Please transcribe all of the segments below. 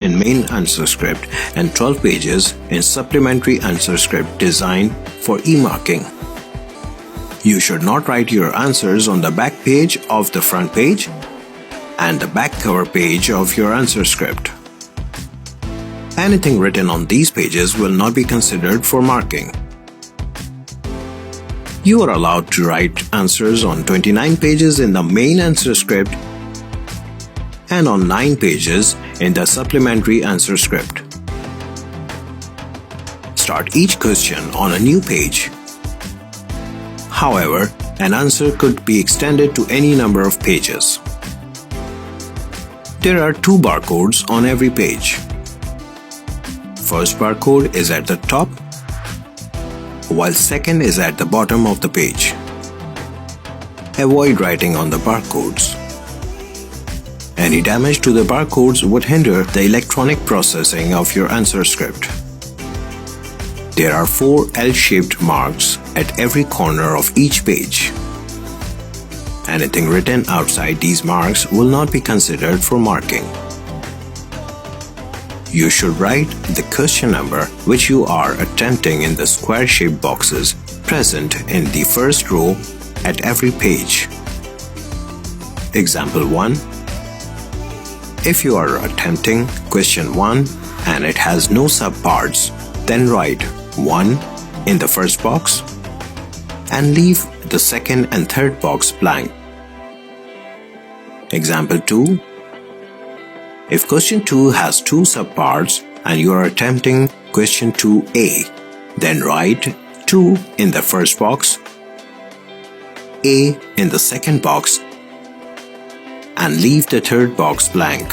in main answer script and 12 pages in supplementary answer script designed for e-marking. You should not write your answers on the back page of the front page and the back cover page of your answer script. Anything written on these pages will not be considered for marking. You are allowed to write answers on 29 pages in the main answer script and on 9 pages in the supplementary answer script. Start each question on a new page. However, an answer could be extended to any number of pages. There are 2 barcodes on every page. First barcode is at the top, while second is at the bottom of the page. Avoid writing on the barcodes. Any damage to the barcodes would hinder the electronic processing of your answer script. There are 4 L-shaped marks at every corner of each page. Anything written outside these marks will not be considered for marking. You should write the question number which you are attempting in the square-shaped boxes present in the first row at every page. Example 1. If you are attempting question 1 and it has no subparts, then write 1 in the first box and leave the second and third box blank. Example 2. If question 2 has 2 subparts and you are attempting question 2A, then write 2 in the first box, A in the second box, and leave the third box blank.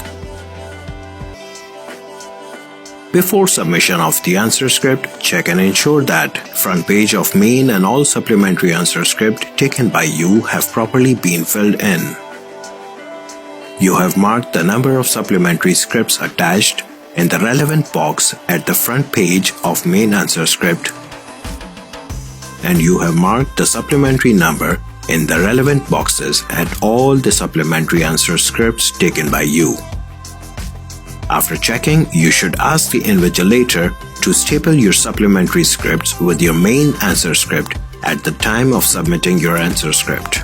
Before submission of the answer script, check and ensure that front page of main and all supplementary answer script taken by you have properly been filled in. You have marked the number of supplementary scripts attached in the relevant box at the front page of main answer script, and you have marked the supplementary number in the relevant boxes at all the supplementary answer scripts taken by you. After checking, you should ask the invigilator to staple your supplementary scripts with your main answer script at the time of submitting your answer script.